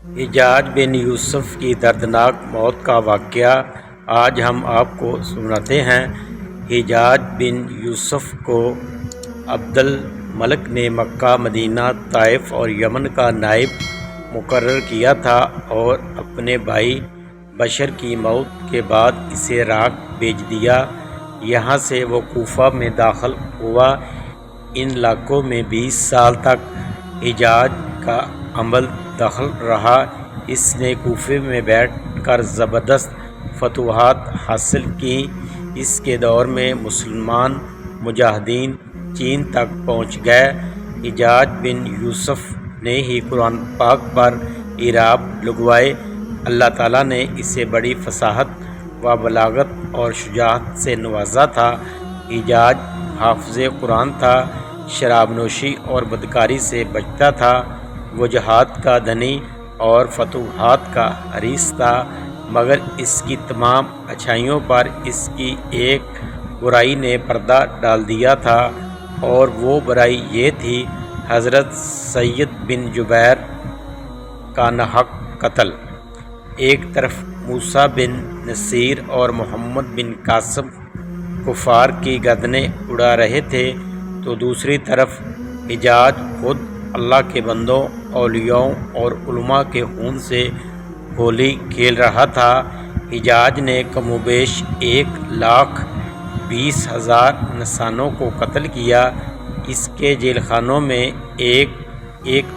حجاج بن یوسف کی دردناک موت کا واقعہ آج ہم آپ کو سناتے ہیں۔ حجاج بن یوسف کو عبد الملک نے مکہ، مدینہ، طائف اور یمن کا نائب مقرر کیا تھا اور اپنے بھائی بشر کی موت کے بعد اسے عراق بھیج دیا۔ یہاں سے وہ کوفہ میں داخل ہوا۔ ان علاقوں میں 20 سال تک حجاج کا عمل دخل رہا۔ اس نے کوفے میں بیٹھ کر زبردست فتوحات حاصل کیں۔ اس کے دور میں مسلمان مجاہدین چین تک پہنچ گئے۔ حجاج بن یوسف نے ہی قرآن پاک پر اعراب لگوائے۔ اللہ تعالیٰ نے اسے بڑی فصاحت و بلاغت اور شجاعت سے نوازا تھا۔ حجاج حافظ قرآن تھا، شراب نوشی اور بدکاری سے بچتا تھا۔ وہ جہاد کا دھنی اور فتوحات کا حریص تھا، مگر اس کی تمام اچھائیوں پر اس کی ایک برائی نے پردہ ڈال دیا تھا، اور وہ برائی یہ تھی حضرت سعید بن جبیر کا ناحق قتل۔ ایک طرف موسیٰ بن نصیر اور محمد بن قاسم کفار کی گردنیں اڑا رہے تھے، تو دوسری طرف حجاج خود اللہ کے بندوں، اولیاء اور علماء کے خون سے ہولی کھیل رہا تھا۔ حجاج نے کم و بیش 1,20,000 انسانوں کو قتل کیا۔ اس کے جیل خانوں میں ایک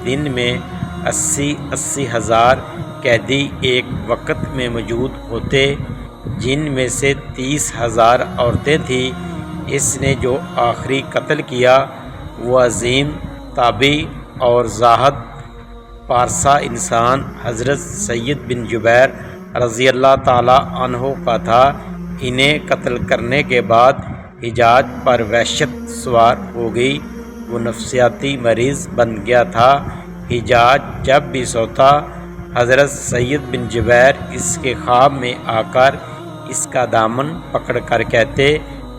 دن میں 80,000 قیدی ایک وقت میں موجود ہوتے، جن میں سے 30,000 عورتیں تھیں۔ اس نے جو آخری قتل کیا وہ عظیم تابعی اور زاہد پارسا انسان حضرت سعید بن جبیر رضی اللہ تعالیٰ عنہ کا تھا۔ انہیں قتل کرنے کے بعد حجاج پر وحشت سوار ہو گئی۔ وہ نفسیاتی مریض بن گیا تھا۔ حجاج جب بھی سوتا، حضرت سعید بن جبیر اس کے خواب میں آ کر اس کا دامن پکڑ کر کہتے،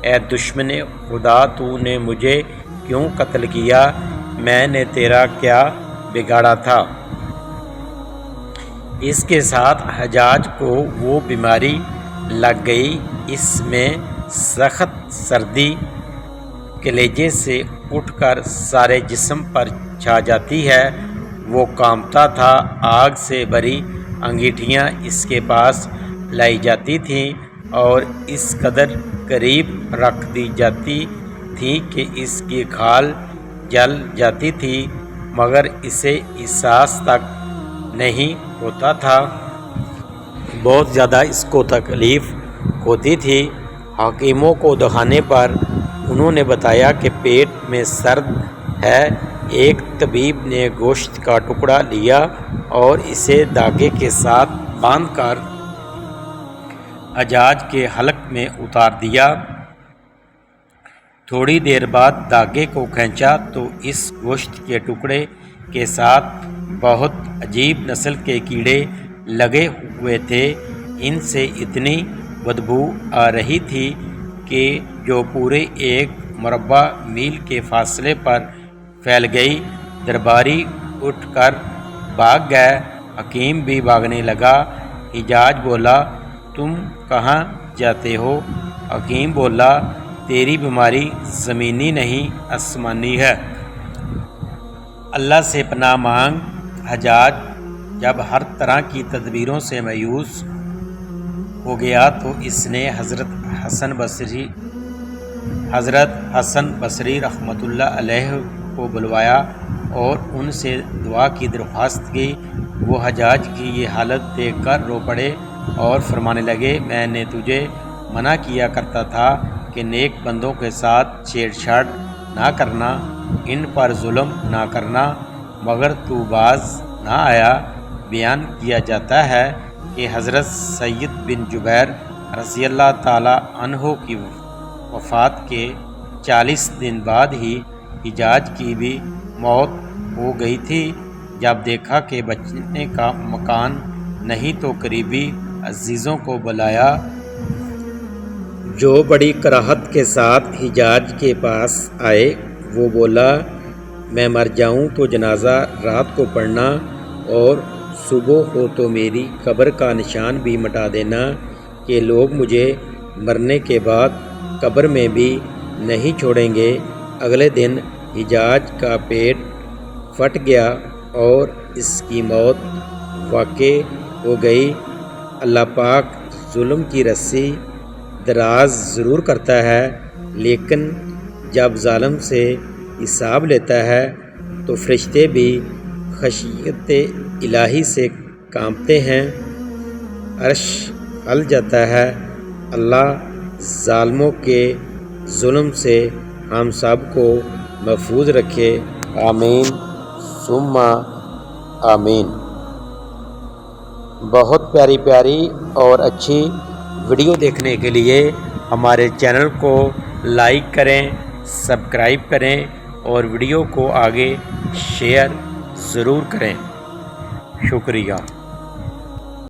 اے دشمن خدا، تو نے مجھے کیوں قتل کیا؟ میں نے تیرا کیا بگاڑا تھا؟ اس کے ساتھ حجاج کو وہ بیماری لگ گئی۔ اس میں سخت سردی کلیجے سے اٹھ کر سارے جسم پر چھا جاتی ہے۔ وہ کانپتا تھا۔ آگ سے بھری انگیٹھیاں اس کے پاس لائی جاتی تھیں اور اس قدر قریب رکھ دی جاتی تھیں کہ اس کی کھال جل جاتی تھی، مگر اسے احساس تک نہیں ہوتا تھا۔ بہت زیادہ اس کو تکلیف ہوتی تھی۔ حکیموں کو دکھانے پر انہوں نے بتایا کہ پیٹ میں درد ہے۔ ایک طبیب نے گوشت کا ٹکڑا لیا اور اسے دھاگے کے ساتھ باندھ کر حجاج کے حلق میں اتار دیا۔ تھوڑی دیر بعد دھاگے کو کھینچا تو اس گوشت کے ٹکڑے کے ساتھ بہت عجیب نسل کے کیڑے لگے ہوئے تھے۔ ان سے اتنی بدبو آ رہی تھی کہ جو پورے 1 مربع میل کے فاصلے پر پھیل گئی۔ درباری اٹھ کر بھاگ گئے۔ حکیم بھی بھاگنے لگا۔ حجاج بولا، تم کہاں جاتے ہو؟ حکیم بولا، تیری بیماری زمینی نہیں آسمانی ہے۔ اللہ سے پناہ مانگ۔ حجاج جب ہر طرح کی تدبیروں سے مایوس ہو گیا تو اس نے حضرت حسن بصری رحمۃ اللہ علیہ کو بلوایا اور ان سے دعا کی درخواست کی۔ وہ حجاج کی یہ حالت دیکھ کر رو پڑے اور فرمانے لگے، میں نے تجھے منع کیا کرتا تھا کہ نیک بندوں کے ساتھ چھیڑ چھاڑ نہ کرنا، ان پر ظلم نہ کرنا، مگر تو باز نہ آیا۔ بیان کیا جاتا ہے کہ حضرت سعید بن جبیر رضی اللہ تعالیٰ عنہ کی وفات کے 40 دن بعد ہی حجاج کی بھی موت ہو گئی تھی۔ جب دیکھا کہ بچنے کا مکان نہیں تو قریبی عزیزوں کو بلایا، جو بڑی کراہت کے ساتھ حجاج کے پاس آئے۔ وہ بولا، میں مر جاؤں تو جنازہ رات کو پڑھنا اور صبح ہو تو میری قبر کا نشان بھی مٹا دینا کہ لوگ مجھے مرنے کے بعد قبر میں بھی نہیں چھوڑیں گے۔ اگلے دن حجاج کا پیٹ پھٹ گیا اور اس کی موت واقع ہو گئی۔ اللہ پاک ظلم کی رسی دراز ضرور کرتا ہے، لیکن جب ظالم سے حساب لیتا ہے تو فرشتے بھی خشیت الہی سے کانپتے ہیں، عرش ہل جاتا ہے۔ اللہ ظالموں کے ظلم سے ہم سب کو محفوظ رکھے، آمین ثم آمین۔ بہت پیاری پیاری اور اچھی ویڈیو دیکھنے کے لیے ہمارے چینل کو لائک کریں، سبسکرائب کریں اور ویڈیو کو آگے شیئر ضرور کریں۔ شکریہ۔